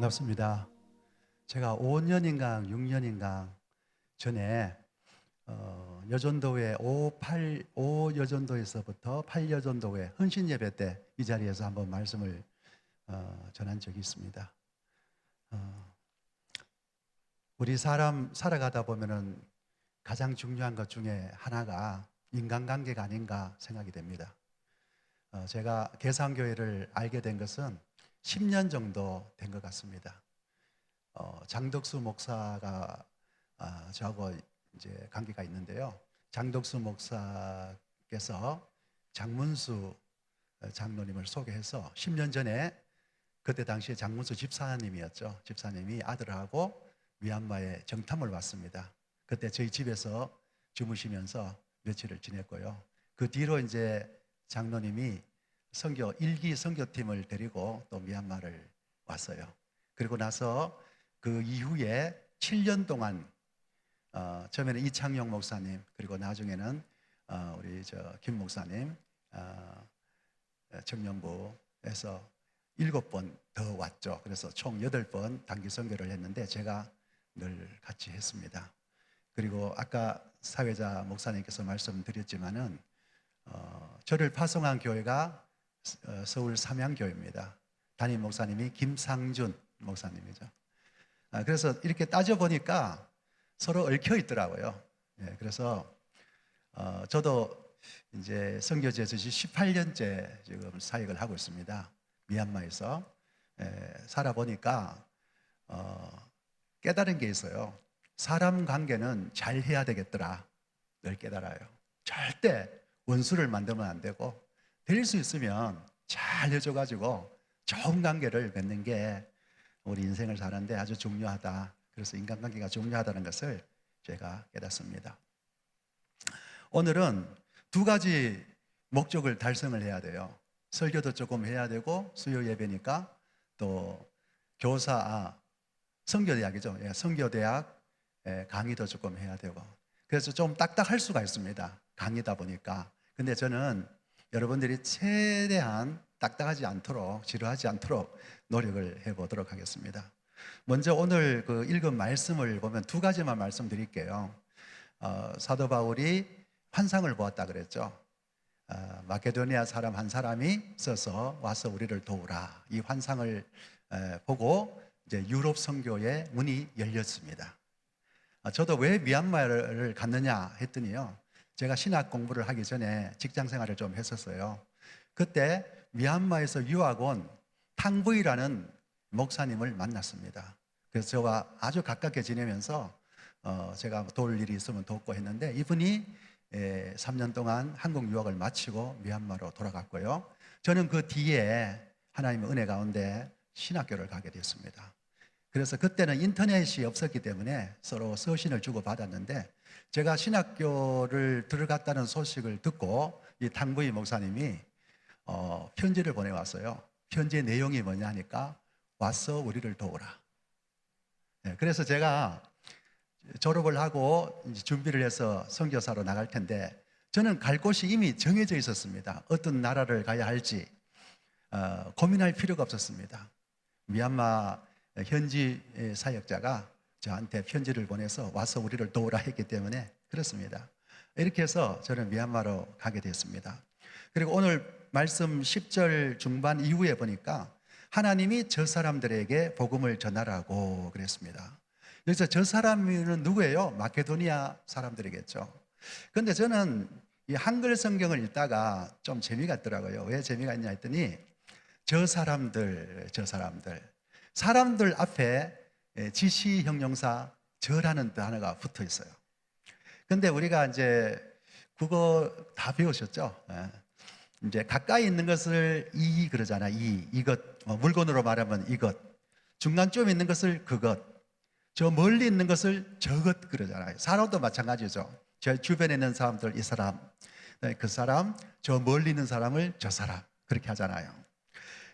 반갑습니다. 제가 5년인가 6년인가 전에 여전도회 5여전도에서부터 8여전도회 헌신예배 때 이 자리에서 한번 말씀을 전한 적이 있습니다. 우리 사람 살아가다 보면은 가장 중요한 것 중에 하나가 인간관계가 아닌가 생각이 됩니다. 제가 계산교회를 알게 된 것은 10년 정도 된 것 같습니다. 장덕수 목사가 저하고 이제 관계가 있는데요. 장덕수 목사께서 장문수 장로님을 소개해서 10년 전에 그때 당시에 장문수 집사님이었죠. 집사님이 아들하고 미얀마에 정탐을 왔습니다. 그때 저희 집에서 주무시면서 며칠을 지냈고요. 그 뒤로 이제 장로님이 선교 1기 선교팀을 데리고 또 미얀마를 왔어요. 그리고 나서 그 이후에 7년 동안 처음에는 이창용 목사님, 그리고 나중에는 우리 김 목사님 청년부에서 7번 더 왔죠. 그래서 총 8번 단기 선교를 했는데 제가 늘 같이 했습니다. 그리고 아까 사회자 목사님께서 말씀드렸지만은 저를 파송한 교회가 서울 삼양교회입니다. 담임 목사님이 김상준 목사님이죠. 그래서 이렇게 따져보니까 서로 얽혀 있더라고요. 그래서 저도 이제 선교제주시 18년째 지금 사역을 하고 있습니다. 미얀마에서 살아보니까 깨달은 게 있어요. 사람 관계는 잘 해야 되겠더라. 늘 깨달아요. 절대 원수를 만들면 안 되고 될 수 있으면 잘 해줘가지고 좋은 관계를 맺는 게 우리 인생을 사는데 아주 중요하다. 그래서 인간관계가 중요하다는 것을 제가 깨닫습니다. 오늘은 2가지 목적을 달성을 해야 돼요. 설교도 조금 해야 되고 수요 예배니까 또 선교대학이죠. 선교대학 강의도 조금 해야 되고 그래서 좀 딱딱할 수가 있습니다. 강의다 보니까. 근데 저는 여러분들이 최대한 딱딱하지 않도록 지루하지 않도록 노력을 해보도록 하겠습니다. 먼저 오늘 그 읽은 말씀을 보면 2가지만 말씀드릴게요. 사도 바울이 환상을 보았다 그랬죠. 마케도니아 사람 한 사람이 써서 와서 우리를 도우라. 이 환상을 보고 이제 유럽 선교의 문이 열렸습니다. 저도 왜 미얀마를 갔느냐 했더니요. 제가 신학 공부를 하기 전에 직장 생활을 좀 했었어요. 그때 미얀마에서 유학 온 탕부이라는 목사님을 만났습니다. 그래서 저와 아주 가깝게 지내면서 제가 도울 일이 있으면 돕고 했는데 이분이 3년 동안 한국 유학을 마치고 미얀마로 돌아갔고요. 저는 그 뒤에 하나님의 은혜 가운데 신학교를 가게 됐습니다. 그래서 그때는 인터넷이 없었기 때문에 서로 서신을 주고 받았는데 제가 신학교를 들어갔다는 소식을 듣고 이 탕부이 목사님이 편지를 보내왔어요. 편지의 내용이 뭐냐 하니까 와서 우리를 도우라. 그래서 제가 졸업을 하고 이제 준비를 해서 선교사로 나갈 텐데 저는 갈 곳이 이미 정해져 있었습니다. 어떤 나라를 가야 할지 고민할 필요가 없었습니다. 미얀마 현지 사역자가 저한테 편지를 보내서 와서 우리를 도우라 했기 때문에 그렇습니다. 이렇게 해서 저는 미얀마로 가게 됐습니다. 그리고 오늘 말씀 10절 중반 이후에 보니까 하나님이 저 사람들에게 복음을 전하라고 그랬습니다. 그래서 저 사람은 누구예요? 마케도니아 사람들이겠죠. 그런데 저는 이 한글 성경을 읽다가 좀 재미가 있더라고요. 왜 재미가 있냐 했더니 사람들 앞에 지시 형용사 저라는 단어가 붙어 있어요. 근데 우리가 이제 국어 다 배우셨죠? 이제 가까이 있는 것을 그러잖아. 이것. 물건으로 말하면 이것. 중간쯤에 있는 것을 그것. 저 멀리 있는 것을 저것 그러잖아요. 사람도 마찬가지죠. 제 주변에 있는 사람들 이 사람, 그 사람, 저 멀리 있는 사람을 저 사람 그렇게 하잖아요.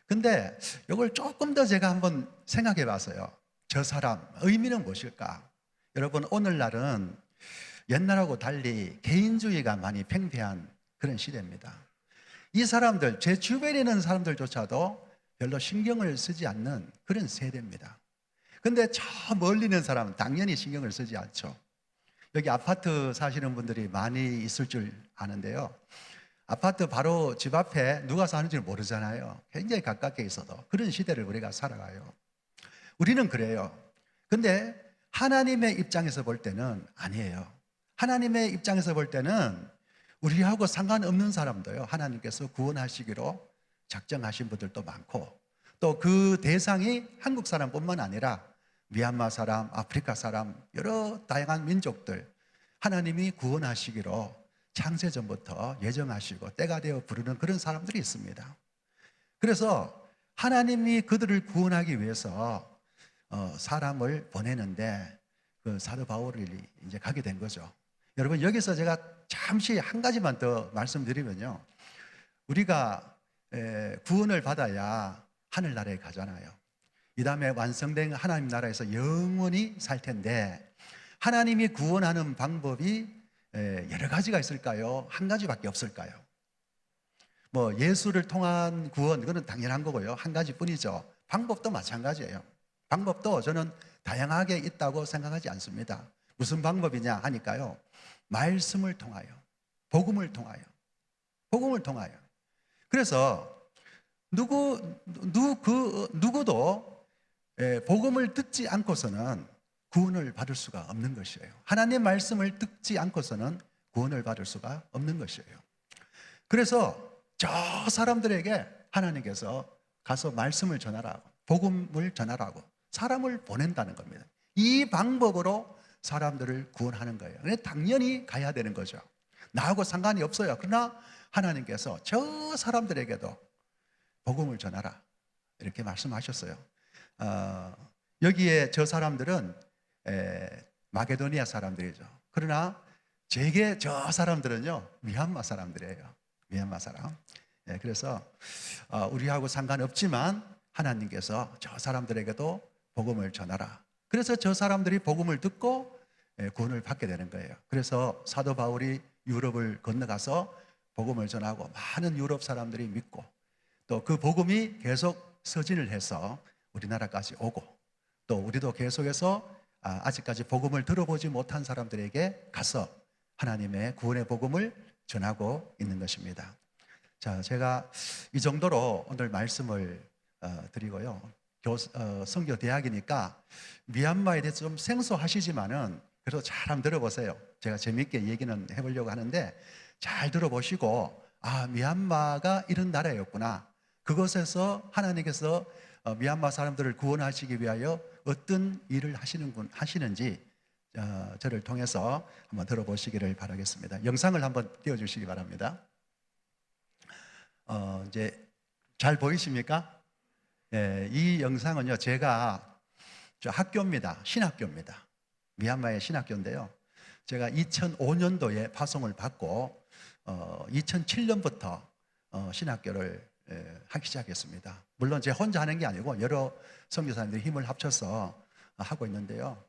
근데 이걸 조금 더 제가 한번 생각해 봤어요. 저 사람 의미는 무엇일까? 여러분 오늘날은 옛날하고 달리 개인주의가 많이 팽배한 그런 시대입니다. 이 사람들, 제 주변에 있는 사람들조차도 별로 신경을 쓰지 않는 그런 세대입니다. 근데 저 멀리 있는 사람은 당연히 신경을 쓰지 않죠. 여기 아파트 사시는 분들이 많이 있을 줄 아는데요. 아파트 바로 집 앞에 누가 사는지 모르잖아요. 굉장히 가깝게 있어도. 그런 시대를 우리가 살아가요. 우리는 그래요. 근데 하나님의 입장에서 볼 때는 아니에요. 하나님의 입장에서 볼 때는 우리하고 상관없는 사람도요, 하나님께서 구원하시기로 작정하신 분들도 많고, 또 그 대상이 한국 사람뿐만 아니라 미얀마 사람, 아프리카 사람, 여러 다양한 민족들, 하나님이 구원하시기로 창세전부터 예정하시고 때가 되어 부르는 그런 사람들이 있습니다. 그래서 하나님이 그들을 구원하기 위해서 사람을 보내는데 그 사도 바울이 이제 가게 된 거죠. 여러분, 여기서 제가 잠시 한 가지만 더 말씀드리면요, 우리가 구원을 받아야 하늘나라에 가잖아요. 이 다음에 완성된 하나님 나라에서 영원히 살 텐데, 하나님이 구원하는 방법이 여러 가지가 있을까요? 한 가지밖에 없을까요? 뭐 예수를 통한 구원, 그건 당연한 거고요. 한 가지뿐이죠. 방법도 마찬가지예요. 방법도 저는 다양하게 있다고 생각하지 않습니다. 무슨 방법이냐 하니까요, 말씀을 통하여, 복음을 통하여, 복음을 통하여. 그래서 누구도 복음을 듣지 않고서는 구원을 받을 수가 없는 것이에요. 하나님의 말씀을 듣지 않고서는 구원을 받을 수가 없는 것이에요. 그래서 저 사람들에게 하나님께서 가서 말씀을 전하라고, 복음을 전하라고 사람을 보낸다는 겁니다. 이 방법으로 사람들을 구원하는 거예요. 당연히 가야 되는 거죠. 나하고 상관이 없어요. 그러나 하나님께서 저 사람들에게도 복음을 전하라, 이렇게 말씀하셨어요. 여기에 저 사람들은 마게도니아 사람들이죠. 그러나 제게 저 사람들은요, 미얀마 사람들이에요. 미얀마 사람. 그래서 우리하고 상관없지만 하나님께서 저 사람들에게도 복음을 전하라. 그래서 저 사람들이 복음을 듣고 구원을 받게 되는 거예요. 그래서 사도 바울이 유럽을 건너가서 복음을 전하고 많은 유럽 사람들이 믿고, 또 그 복음이 계속 서진을 해서 우리나라까지 오고, 또 우리도 계속해서 아직까지 복음을 들어보지 못한 사람들에게 가서 하나님의 구원의 복음을 전하고 있는 것입니다. 자, 제가 이 정도로 오늘 말씀을 드리고요. 선교 대학이니까 미얀마에 대해서 좀 생소하시지만은 그래도 잘 한번 들어보세요. 제가 재미있게 얘기는 해보려고 하는데 잘 들어보시고, 미얀마가 이런 나라였구나. 그것에서 하나님께서 미얀마 사람들을 구원하시기 위하여 어떤 일을 하시는지 저를 통해서 한번 들어보시기를 바라겠습니다. 영상을 한번 띄워주시기 바랍니다. 이제 잘 보이십니까? 이 영상은요, 제가 저 학교입니다. 신학교입니다. 미얀마의 신학교인데요. 제가 2005년도에 파송을 받고 2007년부터 신학교를 하기 시작했습니다. 물론 제가 혼자 하는 게 아니고 여러 선교사님들이 힘을 합쳐서 하고 있는데요.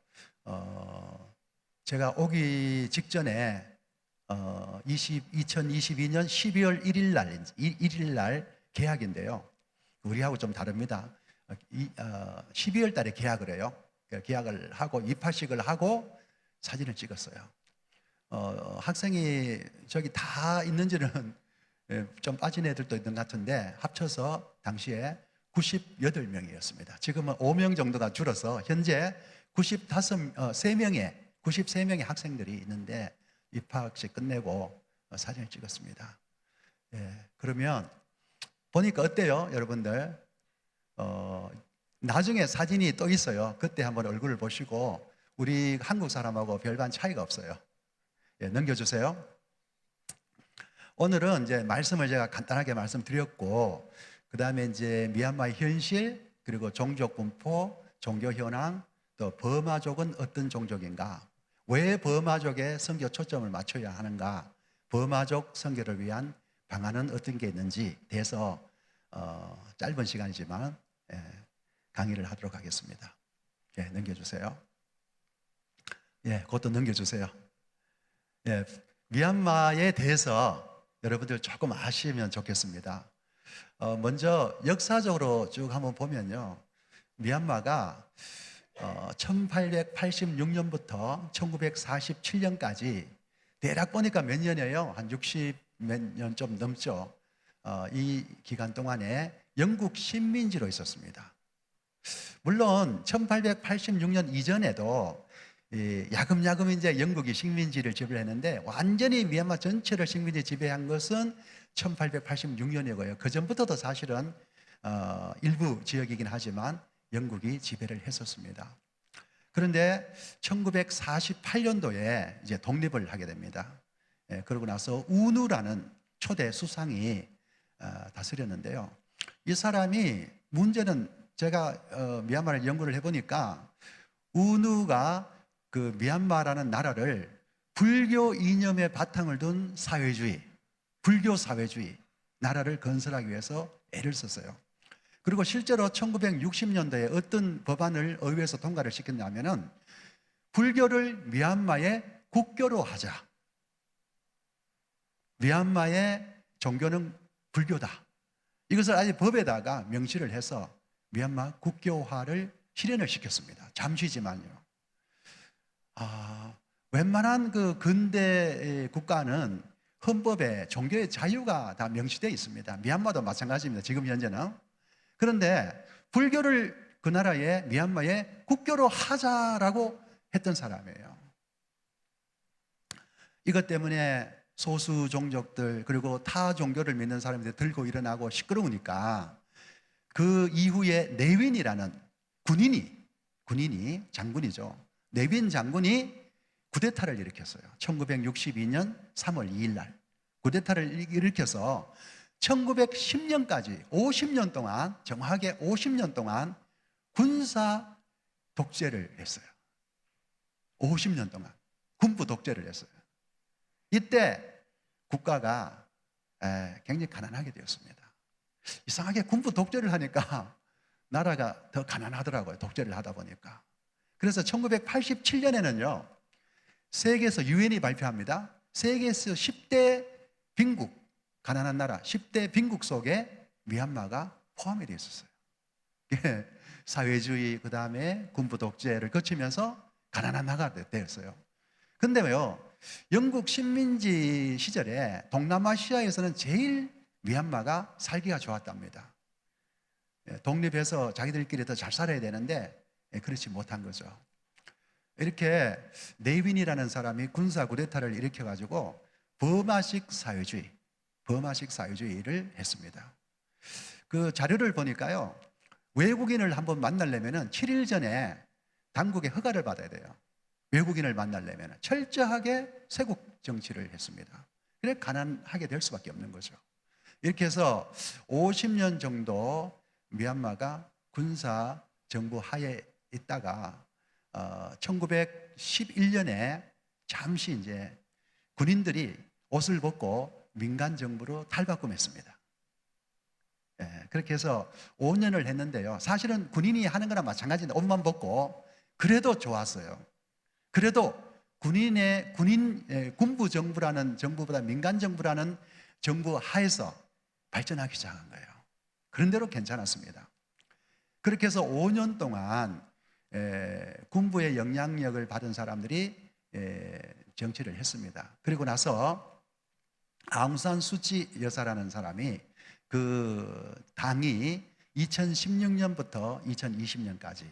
제가 오기 직전에 2022년 12월 1일 날 개학인데요. 우리하고 좀 다릅니다. 12월 달에 개학을 해요. 개학을 하고 입학식을 하고 사진을 찍었어요. 학생이 저기 다 있는지는 좀 빠진 애들도 있는 것 같은데 합쳐서 당시에 98명이었습니다. 지금은 5명 정도가 줄어서 현재 93명의 학생들이 있는데 입학식 끝내고 사진을 찍었습니다. 그러면 보니까 어때요, 여러분들? 나중에 사진이 또 있어요. 그때 한번 얼굴을 보시고 우리 한국 사람하고 별반 차이가 없어요. 넘겨주세요. 오늘은 이제 말씀을 제가 간단하게 말씀드렸고, 그 다음에 이제 미얀마의 현실, 그리고 종족 분포, 종교 현황, 또 버마족은 어떤 종족인가, 왜 버마족에 선교 초점을 맞춰야 하는가, 버마족 선교를 위한 방안은 어떤 게 있는지 대해서 짧은 시간이지만 강의를 하도록 하겠습니다. 넘겨주세요. 그것도 넘겨주세요. 미얀마에 대해서 여러분들 조금 아시면 좋겠습니다. 먼저 역사적으로 쭉 한번 보면요, 미얀마가 1886년부터 1947년까지 대략 보니까 몇 년이에요? 한 60 몇 년 좀 넘죠. 이 기간 동안에 영국 식민지로 있었습니다. 물론 1886년 이전에도 야금야금 이제 영국이 식민지를 지배했는데 완전히 미얀마 전체를 식민지 지배한 것은 1886년이고요. 그 전부터도 사실은 일부 지역이긴 하지만 영국이 지배를 했었습니다. 그런데 1948년도에 이제 독립을 하게 됩니다. 그러고 나서 우누라는 초대 수상이 다스렸는데요. 이 사람이 문제는 제가 미얀마를 연구를 해보니까 우누가 그 미얀마라는 나라를 불교 이념에 바탕을 둔 사회주의, 불교 사회주의 나라를 건설하기 위해서 애를 썼어요. 그리고 실제로 1960년도에 어떤 법안을 의회에서 통과를 시켰냐면은 불교를 미얀마의 국교로 하자. 미얀마의 종교는 불교다. 이것을 아예 법에다가 명시를 해서 미얀마 국교화를 실현을 시켰습니다. 잠시지만요. 웬만한 그 근대 국가는 헌법에 종교의 자유가 다 명시되어 있습니다. 미얀마도 마찬가지입니다. 지금 현재는. 그런데 불교를 그 나라의 미얀마의 국교로 하자라고 했던 사람이에요. 이것 때문에 소수 종족들 그리고 타 종교를 믿는 사람들이 들고 일어나고 시끄러우니까 그 이후에 네윈이라는 군인이 장군이죠. 네윈 장군이 쿠데타를 일으켰어요. 1962년 3월 2일 날 쿠데타를 일으켜서 1910년까지 50년 동안 정확하게 50년 동안 군사 독재를 했어요. 50년 동안 군부 독재를 했어요. 이때 국가가 굉장히 가난하게 되었습니다. 이상하게 군부 독재를 하니까 나라가 더 가난하더라고요. 독재를 하다 보니까. 그래서 1987년에는요. 세계에서 유엔이 발표합니다. 세계에서 10대 빈국, 가난한 나라 10대 빈국 속에 미얀마가 포함이 되어 있었어요. 사회주의 그 다음에 군부 독재를 거치면서 가난한 나라가 되었어요. 근데요, 영국 식민지 시절에 동남아시아에서는 제일 미얀마가 살기가 좋았답니다. 독립해서 자기들끼리 더 잘 살아야 되는데 그렇지 못한 거죠. 이렇게 네윈이라는 사람이 군사 쿠데타를 일으켜가지고 버마식 사회주의를 했습니다. 그 자료를 보니까요, 외국인을 한번 만나려면 7일 전에 당국의 허가를 받아야 돼요. 외국인을 만나려면 철저하게 세국 정치를 했습니다. 그래 가난하게 될 수밖에 없는 거죠. 이렇게 해서 50년 정도 미얀마가 군사 정부 하에 있다가 1911년에 잠시 이제 군인들이 옷을 벗고 민간 정부로 탈바꿈했습니다. 그렇게 해서 5년을 했는데요. 사실은 군인이 하는 거랑 마찬가지인데 옷만 벗고 그래도 좋았어요. 그래도 군부 정부라는 정부보다 민간 정부라는 정부 하에서 발전하기 시작한 거예요. 그런대로 괜찮았습니다. 그렇게 해서 5년 동안 군부의 영향력을 받은 사람들이 정치를 했습니다. 그리고 나서 아웅산 수치 여사라는 사람이 그 당이 2016년부터 2020년까지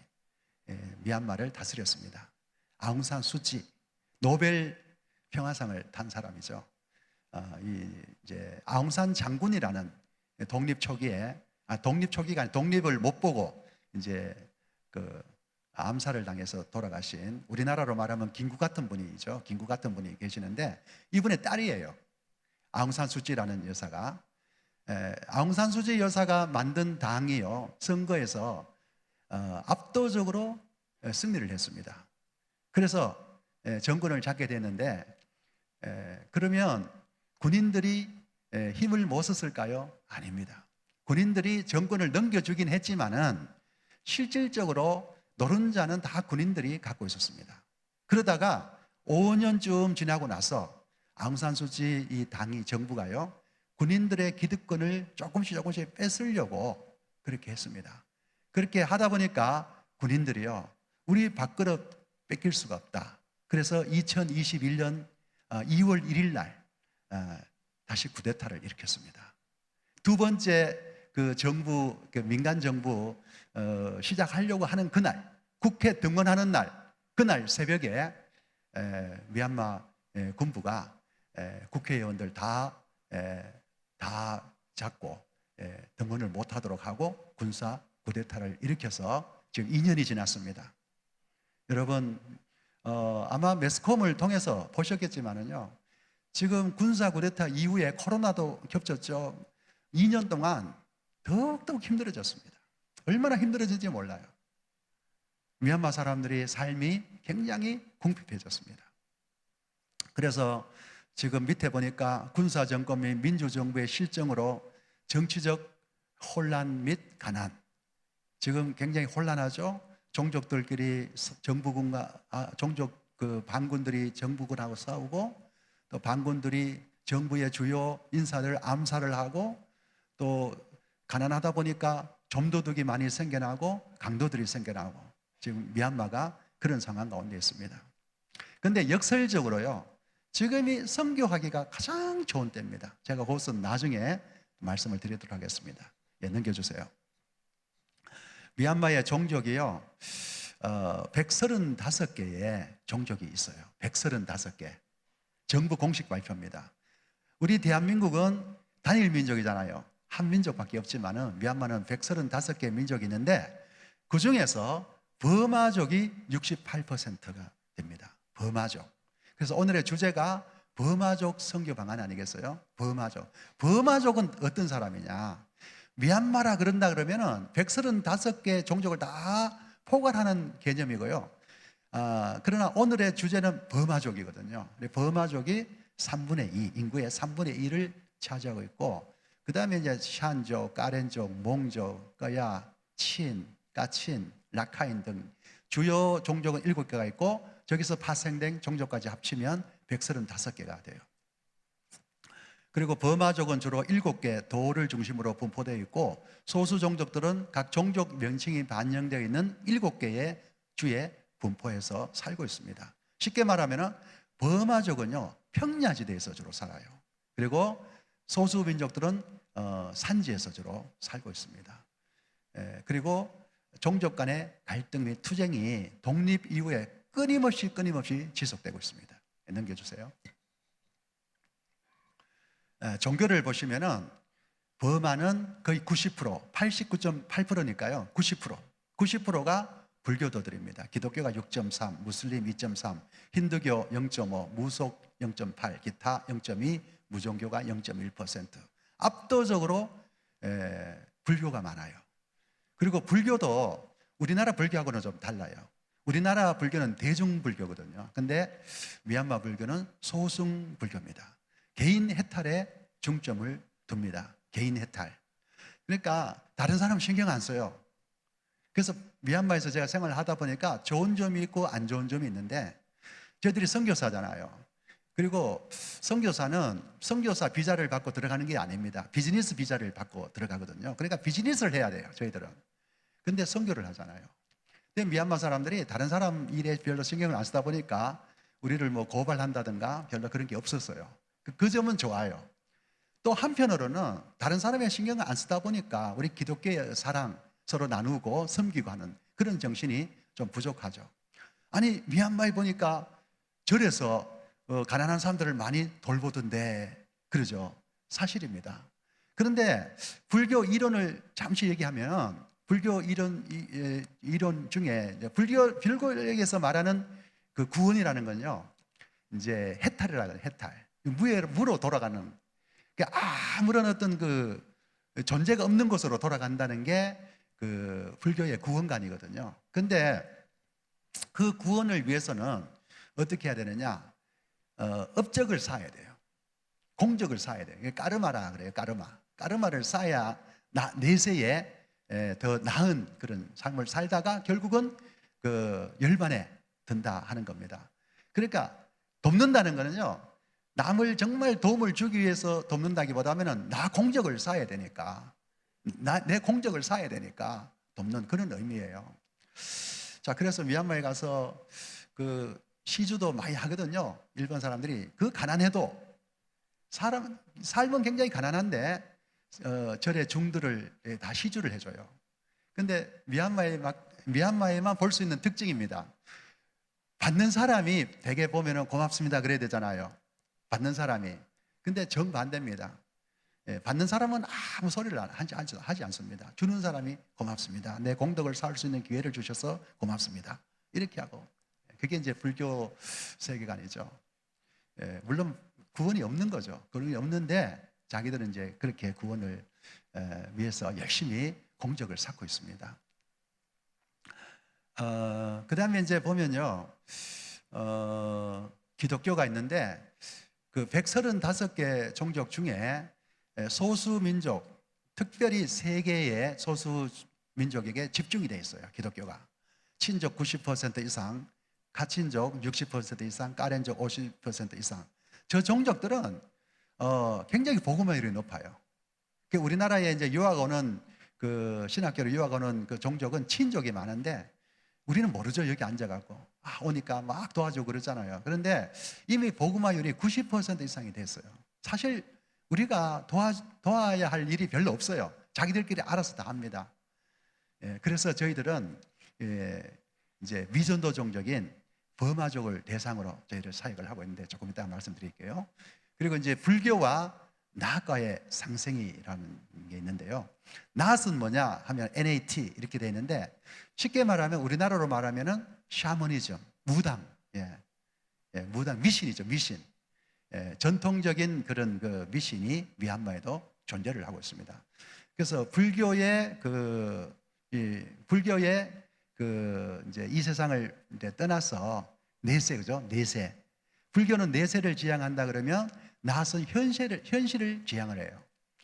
미얀마를 다스렸습니다. 아웅산 수치 노벨 평화상을 탄 사람이죠. 이제 아웅산 장군이라는 독립 초기가 아니라 독립을 못 보고 이제 그 암살을 당해서 돌아가신 우리나라로 말하면 김구 같은 분이죠. 김구 같은 분이 계시는데 이분의 딸이에요. 아웅산 수치라는 여사가. 아웅산 수치 여사가 만든 당이요, 선거에서 압도적으로 승리를 했습니다. 그래서 정권을 잡게 됐는데 그러면 군인들이 힘을 못 썼을까요? 아닙니다. 군인들이 정권을 넘겨주긴 했지만은 실질적으로 노른자는 다 군인들이 갖고 있었습니다. 그러다가 5년쯤 지나고 나서 아웅산 수치 이 당이 정부가요, 군인들의 기득권을 조금씩 뺏으려고 그렇게 했습니다. 그렇게 하다 보니까 군인들이요, 우리 밥그릇 뺏길 수가 없다. 그래서 2021년 2월 1일 날 다시 쿠데타를 일으켰습니다. 두 번째 그 정부, 그 민간 정부 시작하려고 하는 그날, 국회 등원하는 날, 그날 새벽에 미얀마 군부가 국회의원들 다 잡고 등원을 못하도록 하고 군사 쿠데타를 일으켜서 지금 2년이 지났습니다. 여러분 아마 매스컴을 통해서 보셨겠지만은요, 지금 군사 쿠데타 이후에 코로나도 겹쳤죠. 2년 동안 더욱더욱 힘들어졌습니다. 얼마나 힘들어진지 몰라요. 미얀마 사람들의 삶이 굉장히 궁핍해졌습니다. 그래서 지금 밑에 보니까 군사정권 및 민주정부의 실정으로 정치적 혼란 및 가난, 지금 굉장히 혼란하죠. 종족들끼리 종족 반군들이 정부군하고 싸우고, 또 반군들이 정부의 주요 인사들 암살을 하고, 또 가난하다 보니까 좀도둑이 많이 생겨나고 강도들이 생겨나고, 지금 미얀마가 그런 상황 가운데 있습니다. 그런데 역설적으로요, 지금이 선교하기가 가장 좋은 때입니다. 제가 그것은 나중에 말씀을 드리도록 하겠습니다. 넘겨주세요. 미얀마의 종족이요, 135개의 종족이 있어요. 135개. 정부 공식 발표입니다. 우리 대한민국은 단일 민족이잖아요. 한 민족밖에 없지만은 미얀마는 135개 민족이 있는데, 그 중에서 버마족이 68%가 됩니다. 버마족. 그래서 오늘의 주제가 버마족 선교 방안 아니겠어요? 버마족. 버마족은 어떤 사람이냐? 미얀마라 그런다 그러면은 135개 종족을 다 포괄하는 개념이고요. 그러나 오늘의 주제는 버마족이거든요. 버마족이 3분의 2, 인구의 3분의 2를 차지하고 있고, 그 다음에 이제 샨족, 까렌족, 몽족, 거야, 친, 까친, 라카인 등 주요 종족은 7개가 있고, 저기서 파생된 종족까지 합치면 135개가 돼요. 그리고 버마족은 주로 7개 도를 중심으로 분포되어 있고, 소수 종족들은 각 종족 명칭이 반영되어 있는 7개의 주에 분포해서 살고 있습니다. 쉽게 말하면 버마족은요, 평야지대에서 주로 살아요. 그리고 소수 민족들은 산지에서 주로 살고 있습니다. 그리고 종족 간의 갈등 및 투쟁이 독립 이후에 끊임없이 지속되고 있습니다. 넘겨주세요. 종교를 보시면은 버마는 거의 90%, 89.8%니까요. 90%가 불교도들입니다. 기독교가 6.3, 무슬림 2.3, 힌두교 0.5, 무속 0.8, 기타 0.2, 무종교가 0.1%. 압도적으로 불교가 많아요. 그리고 불교도 우리나라 불교하고는 좀 달라요. 우리나라 불교는 대중불교거든요. 근데 미얀마 불교는 소승불교입니다. 개인 해탈에 중점을 둡니다. 개인 해탈. 그러니까 다른 사람 신경 안 써요. 그래서 미얀마에서 제가 생활을 하다 보니까 좋은 점이 있고 안 좋은 점이 있는데, 저희들이 선교사잖아요. 그리고 선교사는 선교사 비자를 받고 들어가는 게 아닙니다. 비즈니스 비자를 받고 들어가거든요. 그러니까 비즈니스를 해야 돼요, 저희들은. 근데 선교를 하잖아요. 근데 미얀마 사람들이 다른 사람 일에 별로 신경을 안 쓰다 보니까 우리를 뭐 고발한다든가 별로 그런 게 없었어요. 그 점은 좋아요. 또 한편으로는 다른 사람의 신경을 안 쓰다 보니까 우리 기독교의 사랑 서로 나누고 섬기고 하는 그런 정신이 좀 부족하죠. 아니, 미얀마에 보니까 절에서 가난한 사람들을 많이 돌보던데, 그러죠. 사실입니다. 그런데 불교 이론을 잠시 얘기하면, 불교 이론 중에 불교에서 말하는 그 구원이라는 건요, 이제 해탈이라고 해요. 해탈. 무로 돌아가는, 그러니까 아무런 어떤 그 존재가 없는 곳으로 돌아간다는 게 그 불교의 구원관이거든요. 근데 그 구원을 위해서는 어떻게 해야 되느냐? 업적을 쌓아야 돼요. 공적을 쌓아야 돼요. 까르마라 그래요. 까르마를 쌓아야 내세에 더 나은 그런 삶을 살다가 결국은 그 열반에 든다 하는 겁니다. 그러니까 돕는다는 거는요, 남을 정말 도움을 주기 위해서 돕는다기보다는 나 공적을 쌓아야 되니까, 내 공적을 쌓아야 되니까 돕는 그런 의미예요. 자, 그래서 미얀마에 가서 그 시주도 많이 하거든요. 일본 사람들이. 그 가난해도 삶은 굉장히 가난한데 절의 중들을 다 시주를 해줘요. 근데 미얀마에만 볼 수 있는 특징입니다. 받는 사람이 대개 보면은 고맙습니다 그래야 되잖아요. 받는 사람이. 근데 정반대입니다. 받는 사람은 아무 소리를 하지 않습니다. 주는 사람이 고맙습니다. 내 공덕을 쌓을 수 있는 기회를 주셔서 고맙습니다. 이렇게 하고. 그게 이제 불교 세계관이죠. 물론 구원이 없는 거죠. 구원이 없는데 자기들은 이제 그렇게 구원을 위해서 열심히 공적을 쌓고 있습니다. 그 다음에 이제 보면요, 기독교가 있는데 그 135개 종족 중에 소수민족, 특별히 3개의 소수민족에게 집중이 되어 있어요. 기독교가 친족 90% 이상, 가친족 60% 이상, 까렌족 50% 이상. 저 종족들은 굉장히 복음화율이 높아요. 우리나라에 이제 유학 오는 그 신학교로 유학 오는 그 종족은 친족이 많은데 우리는 모르죠. 여기 앉아갖고 오니까 막 도와주고 그러잖아요. 그런데 이미 복음화율이 90% 이상이 됐어요. 사실 우리가 도와야 할 일이 별로 없어요. 자기들끼리 알아서 다 합니다. 그래서 저희들은 이제 미전도 종족인 버마족을 대상으로 저희들 사역을 하고 있는데 조금 이따 말씀드릴게요. 그리고 이제 불교와 나아과의 상생이라는 게 있는데요. 나앗은 뭐냐 하면 NAT 이렇게 되어 있는데 쉽게 말하면 우리나라로 말하면은 샤머니즘, 무당, 무당 미신이죠, 미신. 전통적인 그런 그 미신이 미얀마에도 존재를 하고 있습니다. 그래서 불교의 이제 이 세상을 이제 떠나서 내세, 그죠? 내세. 불교는 내세를 지향한다 그러면 나앗은 현실을 지향을 해요.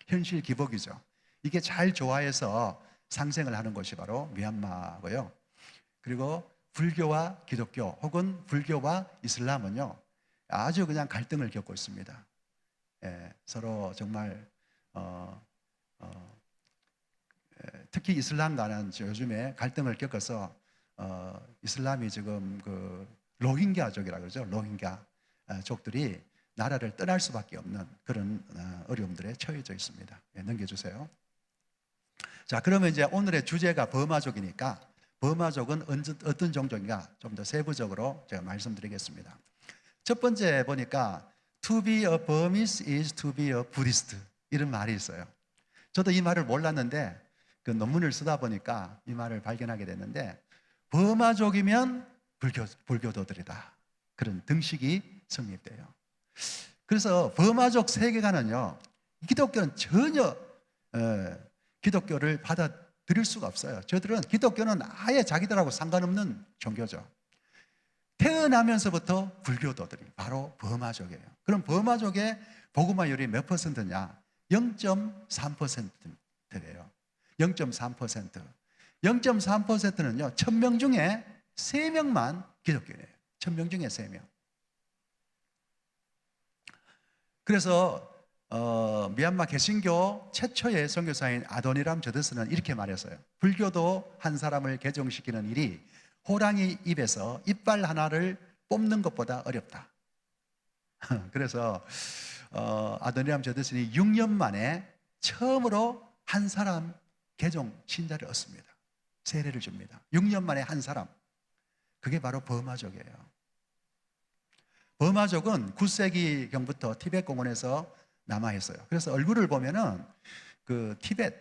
현실 기복이죠. 이게 잘 조화해서 상생을 하는 것이 바로 미얀마고요. 그리고 불교와 기독교 혹은 불교와 이슬람은요, 아주 그냥 갈등을 겪고 있습니다. 서로 정말 특히 이슬람과는 요즘에 갈등을 겪어서 이슬람이 지금 그 로힝갸족이라고 그러죠. 로힝갸족들이 나라를 떠날 수밖에 없는 그런 어려움들에 처해져 있습니다. 넘겨주세요. 자, 그러면 이제 오늘의 주제가 버마족이니까 버마족은 어떤 종족인가 좀 더 세부적으로 제가 말씀드리겠습니다. 첫 번째 보니까 To be a Burmese is to be a Buddhist 이런 말이 있어요. 저도 이 말을 몰랐는데 그 논문을 쓰다 보니까 이 말을 발견하게 됐는데 버마족이면 불교도들이다. 그런 등식이 성립돼요. 그래서 버마족 세계관은요, 기독교는 전혀 기독교를 받아들일 수가 없어요. 저들은 기독교는 아예 자기들하고 상관없는 종교죠. 태어나면서부터 불교도들이 바로 버마족이에요. 그럼 버마족의 복음화율이 몇 퍼센트냐? 0.3%예요. 0.3%. 0.3%는요, 1000명 중에 3명만 기독교예요. 1000명 중에 3명. 그래서 미얀마 개신교 최초의 선교사인 아도니람 저드스는 이렇게 말했어요. 불교도 한 사람을 개종시키는 일이 호랑이 입에서 이빨 하나를 뽑는 것보다 어렵다. 그래서 아도니람 저드스는 6년 만에 처음으로 한 사람 개종 신자를 얻습니다. 세례를 줍니다. 6년 만에 한 사람. 그게 바로 버마족이에요. 버마족은 9세기경부터 티벳 공원에서 남아 있어요. 그래서 얼굴을 보면은 그 티벳,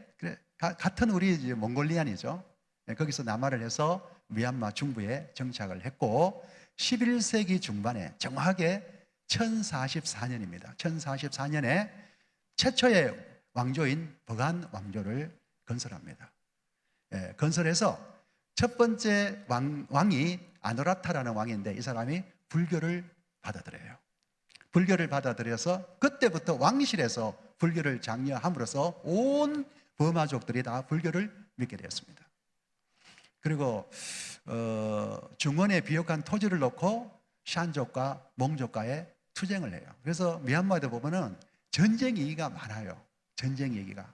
같은 우리 몽골리안이죠. 거기서 남하를 해서 미얀마 중부에 정착을 했고 11세기 중반에 정확하게 1044년입니다. 1044년에 최초의 왕조인 버간 왕조를 건설합니다. 건설해서 첫 번째 왕이 아노라타라는 왕인데 이 사람이 불교를 받아들여요. 불교를 받아들여서 그때부터 왕실에서 불교를 장려함으로써 온 버마족들이 다 불교를 믿게 되었습니다. 그리고 중원에 비옥한 토지를 놓고 샨족과 몽족과의 투쟁을 해요. 그래서 미얀마에도 보면은 전쟁 얘기가 많아요. 전쟁 얘기가.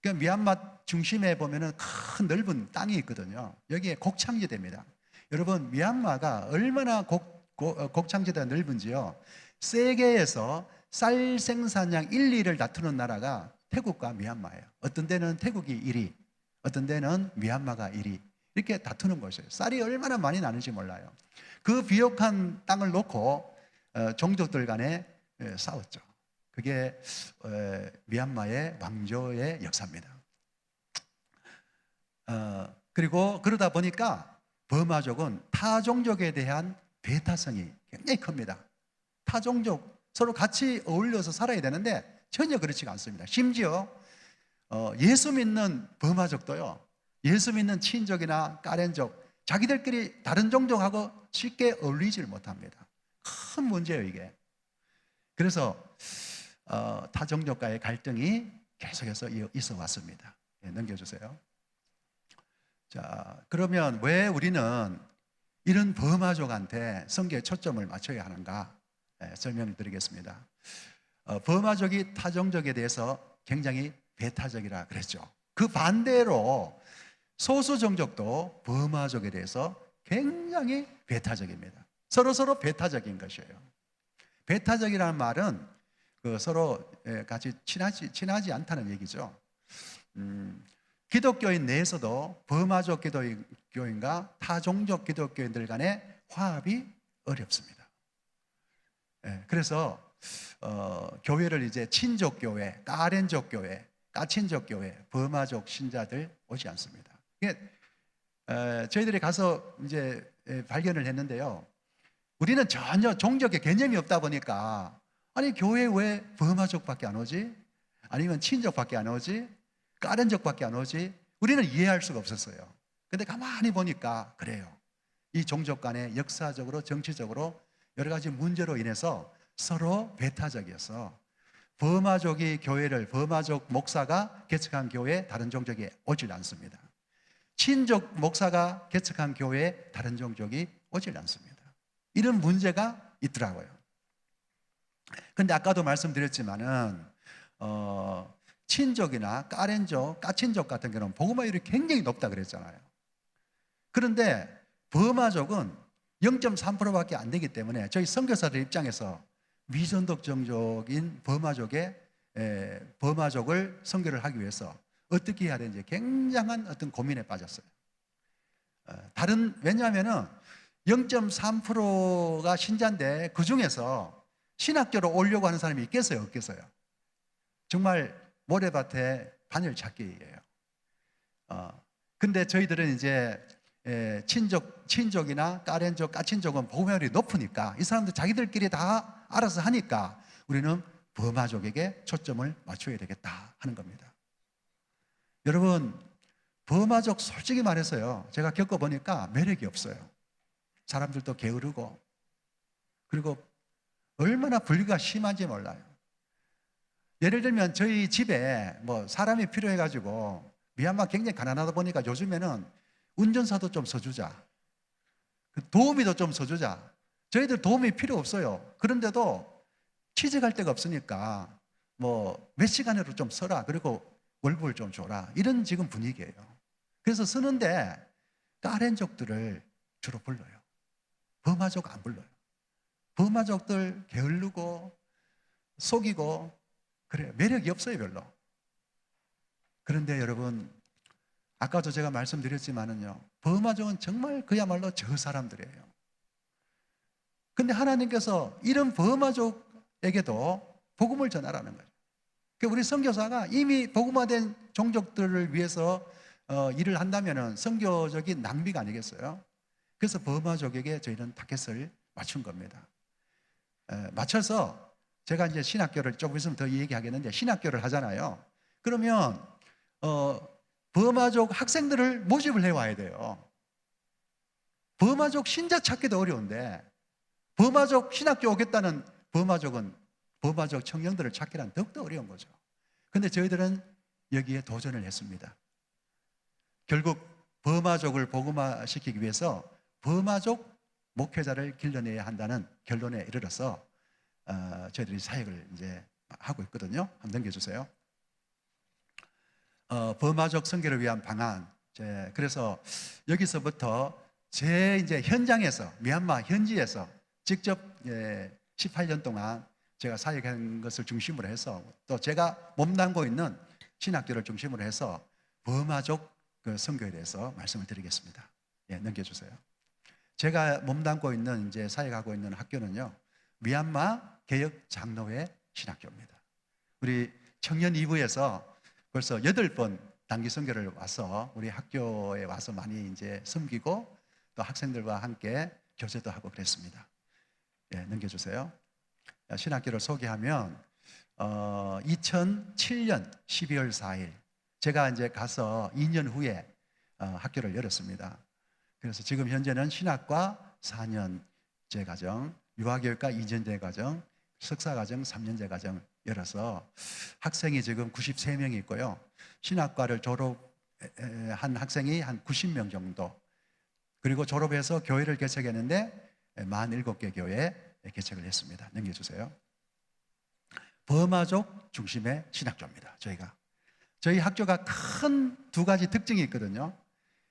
그러니까 미얀마 중심에 보면은 큰 넓은 땅이 있거든요. 여기에 곡창지대입니다. 여러분, 미얀마가 얼마나 곡창지대가 넓은지요. 세계에서 쌀 생산량 1, 2를 다투는 나라가 태국과 미얀마예요. 어떤 데는 태국이 1위, 어떤 데는 미얀마가 1위. 이렇게 다투는 것이에요. 쌀이 얼마나 많이 나는지 몰라요. 그 비옥한 땅을 놓고 종족들 간에 싸웠죠. 그게 미얀마의 왕조의 역사입니다. 그리고 그러다 보니까 버마족은 타종족에 대한 배타성이 굉장히 큽니다. 타종족 서로 같이 어울려서 살아야 되는데 전혀 그렇지가 않습니다. 심지어 예수 믿는 버마족도요, 예수 믿는 친족이나 까렌족, 자기들끼리 다른 종족하고 쉽게 어울리질 못합니다. 큰 문제예요, 이게. 그래서 타종족과의 갈등이 계속해서 있어 왔습니다. 넘겨주세요. 자, 그러면 왜 우리는 이런 버마족한테 성경의 초점을 맞춰야 하는가? 설명을 드리겠습니다. 버마족이 타종족에 대해서 굉장히 배타적이라 그랬죠. 그 반대로 소수 종족도 버마족에 대해서 굉장히 배타적입니다. 서로 배타적인 것이에요. 배타적이라는 말은 서로 같이 친하지 않다는 얘기죠. 기독교인 내에서도 버마족 기독교인과 타종족 기독교인들 간의 화합이 어렵습니다. 그래서 교회를 이제 친족교회, 까렌족교회, 까친족교회, 버마족 신자들 오지 않습니다. 저희들이 가서 이제 발견을 했는데요. 우리는 전혀 종족의 개념이 없다 보니까, 아니 교회 왜 버마족밖에 안 오지? 아니면 친족밖에 안 오지? 까렌족밖에 안 오지? 우리는 이해할 수가 없었어요. 근데 가만히 보니까 그래요. 이 종족 간에 역사적으로 정치적으로 여러 가지 문제로 인해서 서로 배타적이어서 버마족이 교회를, 버마족 목사가 개척한 교회에 다른 종족이 오질 않습니다. 친족 목사가 개척한 교회에 다른 종족이 오질 않습니다. 이런 문제가 있더라고요. 근데 아까도 말씀드렸지만은 친족이나 까렌족, 까친족 같은 경우는 복음화율이 굉장히 높다 그랬잖아요. 그런데 버마족은 0.3%밖에 안 되기 때문에 저희 선교사들 입장에서 미전독 종족인 버마족을 선교를 하기 위해서 어떻게 해야 되는지 굉장한 어떤 고민에 빠졌어요. 왜냐하면은 0.3%가 신자인데 그 중에서 신학교로 오려고 하는 사람이 있겠어요, 없겠어요? 정말 모래밭에 바늘 찾기예요. 근데 저희들은 이제 친족이나 까렌족, 까친족은 복음화율이 높으니까 이 사람들 자기들끼리 다 알아서 하니까 우리는 버마족에게 초점을 맞춰야 되겠다 하는 겁니다. 여러분, 버마족 솔직히 말해서요, 제가 겪어보니까 매력이 없어요. 사람들도 게으르고, 그리고 얼마나 분리가 심한지 몰라요. 예를 들면 저희 집에 뭐 사람이 필요해가지고 미얀마 굉장히 가난하다 보니까 요즘에는 운전사도 좀 써주자, 도우미도 좀 써주자. 저희들 도움이 필요 없어요. 그런데도 취직할 데가 없으니까 뭐 몇 시간으로 좀 써라, 그리고 월급을 좀 줘라, 이런 지금 분위기예요. 그래서 쓰는데 까렌족들을 주로 불러요. 버마족 안 불러요. 버마족들 게으르고 속이고 그래요. 매력이 없어요, 별로. 그런데 여러분, 아까도 제가 말씀드렸지만은요, 버마족은 정말 그야말로 저 사람들이에요. 근데 하나님께서 이런 버마족에게도 복음을 전하라는 거죠. 우리 선교사가 이미 복음화된 종족들을 위해서 일을 한다면은 선교적인 낭비가 아니겠어요? 그래서 버마족에게 저희는 타겟을 맞춘 겁니다. 맞춰서 제가 이제 신학교를 조금 있으면 더 얘기하겠는데, 신학교를 하잖아요. 그러면 버마족 학생들을 모집을 해와야 돼요. 버마족 신자 찾기도 어려운데 버마족 신학교 오겠다는 버마족 청년들을 찾기란 더욱더 어려운 거죠. 그런데 저희들은 여기에 도전을 했습니다. 결국 버마족을 복음화시키기 위해서 버마족 목회자를 길러내야 한다는 결론에 이르러서 저희들이 사역을 이제 하고 있거든요. 한번 넘겨주세요. 버마족 선교를 위한 방안. 그래서 여기서부터 제 이제 현장에서 미얀마 현지에서 직접 18년 동안 제가 사역한 것을 중심으로 해서 또 제가 몸담고 있는 신학교를 중심으로 해서 버마족 그 선교에 대해서 말씀을 드리겠습니다. 넘겨주세요. 제가 몸담고 있는 이제 사역하고 있는 학교는요, 미얀마 개혁 장로회 신학교입니다. 우리 청년 2부에서 벌써 8번 단기 선교를 와서 우리 학교에 와서 많이 이제 섬기고 또 학생들과 함께 교제도 하고 그랬습니다. 넘겨주세요. 신학교를 소개하면 2007년 12월 4일 제가 이제 가서 2년 후에 학교를 열었습니다. 그래서 지금 현재는 신학과 4년제 과정, 유아교육과 2년제 과정, 석사과정 3년제 과정 열어서 학생이 지금 93명이 있고요. 신학과를 졸업한 학생이 한 90명 정도, 그리고 졸업해서 교회를 개척했는데 47개 교회 개척을 했습니다. 넘겨주세요. 버마족 중심의 신학교입니다. 저희 학교가 큰 2가지 특징이 있거든요.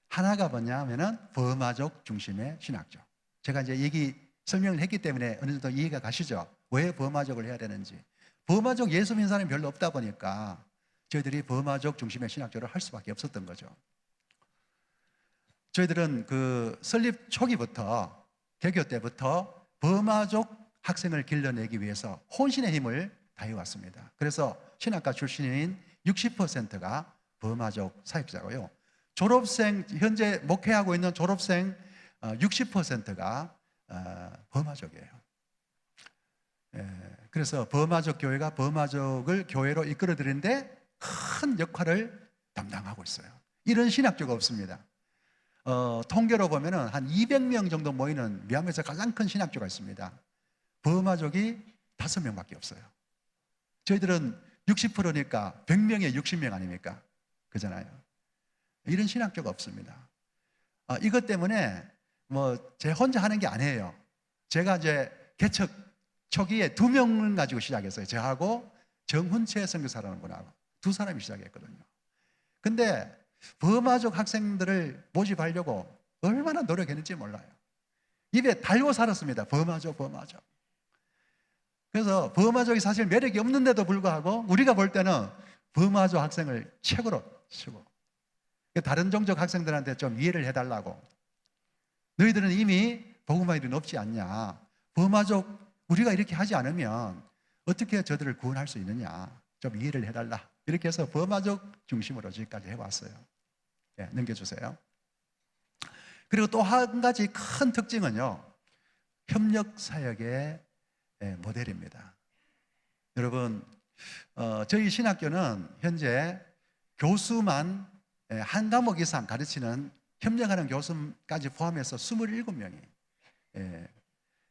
하나가 뭐냐면은 버마족 중심의 신학교. 제가 이제 설명을 했기 때문에 어느 정도 이해가 가시죠? 왜 버마족을 해야 되는지. 버마족 예수 믿는 사람이 별로 없다 보니까 저희들이 버마족 중심의 신학교를 할 수밖에 없었던 거죠. 저희들은 그 설립 초기부터, 개교 때부터 버마족 학생을 길러내기 위해서 혼신의 힘을 다해왔습니다. 그래서 신학과 출신인 60%가 버마족 사역자고요. 졸업생, 현재 목회하고 있는 졸업생 60%가 버마족이에요. 그래서 버마족 교회가 버마족을 교회로 이끌어들이는데 큰 역할을 담당하고 있어요. 이런 신학교가 없습니다. 통계로 보면은 한 200명 정도 모이는 미얀마에서 가장 큰 신학교가 있습니다. 버마족이 5명밖에 없어요. 저희들은 60%니까 100명에 60명 아닙니까? 그잖아요. 이런 신학교가 없습니다. 이것 때문에 제 혼자 하는 게 아니에요. 제가 이제 개척 초기에 2명을 가지고 시작했어요. 저하고 정훈채 선교사라는 분하고 2사람이 시작했거든요. 근데 버마족 학생들을 모집하려고 얼마나 노력했는지 몰라요. 입에 달고 살았습니다. 버마족. 그래서 버마족이 사실 매력이 없는데도 불구하고 우리가 볼 때는 버마족 학생을 최고로 치고, 다른 종족 학생들한테 좀 이해를 해달라고, 너희들은 이미 복음화 일이 높지 않냐, 버마족 우리가 이렇게 하지 않으면 어떻게 저들을 구원할 수 있느냐, 좀 이해를 해달라, 이렇게 해서 버마족 중심으로 지금까지 해왔어요. 넘겨주세요. 그리고 또 한 가지 큰 특징은요, 협력사역의 모델입니다. 여러분, 저희 신학교는 현재 교수만 한 과목 이상 가르치는 협력하는 교수까지 포함해서 27명이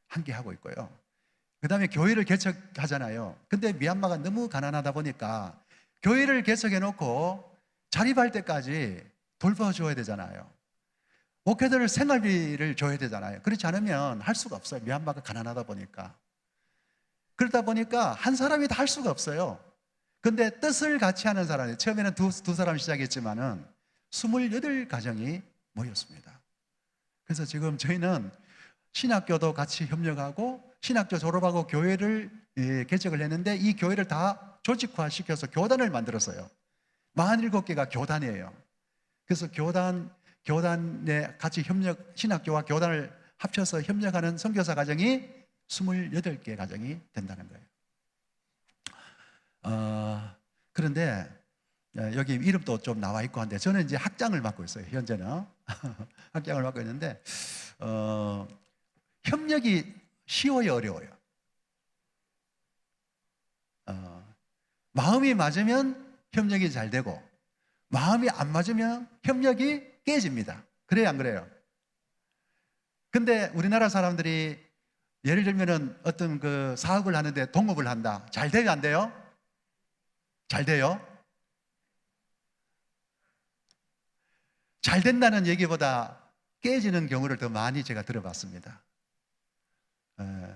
함께 하고 있고요. 그 다음에 교회를 개척하잖아요. 근데 미얀마가 너무 가난하다 보니까 교회를 개척해 놓고 자립할 때까지 돌봐줘야 되잖아요. 목회자들 생활비를 줘야 되잖아요. 그렇지 않으면 할 수가 없어요. 미얀마가 가난하다 보니까. 그러다 보니까 한 사람이 다 할 수가 없어요. 근데 뜻을 같이 하는 사람이, 처음에는 두 사람 시작했지만은 28가정이 모였습니다. 그래서 지금 저희는 신학교도 같이 협력하고 신학교 졸업하고 교회를 개척을 했는데 이 교회를 다 조직화시켜서 교단을 만들었어요. 47개가 교단이에요. 그래서 교단에 같이 신학교와 교단을 합쳐서 협력하는 선교사 가정이 28개 가정이 된다는 거예요. 그런데 여기 이름도 좀 나와 있고 한데 저는 이제 학장을 맡고 있어요. 현재는 학장을 맡고 있는데 협력이 쉬워요, 어려워요? 마음이 맞으면 협력이 잘 되고 마음이 안 맞으면 협력이 깨집니다. 그래요, 안 그래요? 근데 우리나라 사람들이 예를 들면은 어떤 그 사업을 하는데 동업을 한다. 잘 돼요, 안 돼요? 잘 돼요? 잘 된다는 얘기보다 깨지는 경우를 더 많이 제가 들어봤습니다.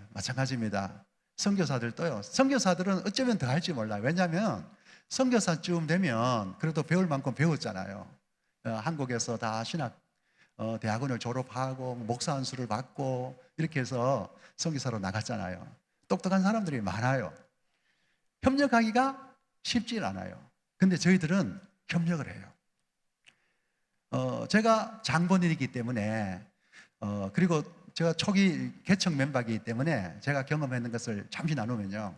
마찬가지입니다. 선교사들도요. 선교사들은 어쩌면 더 할지 몰라요. 왜냐하면 선교사쯤 되면 그래도 배울 만큼 배웠잖아요. 한국에서 다 신학 대학원을 졸업하고 목사 안수를 받고 이렇게 해서 선교사로 나갔잖아요. 똑똑한 사람들이 많아요. 협력하기가 쉽지 않아요. 근데 저희들은 협력을 해요. 제가 장본인이기 때문에 그리고 제가 초기 개척 멤버이기 때문에 제가 경험했는 것을 잠시 나누면요,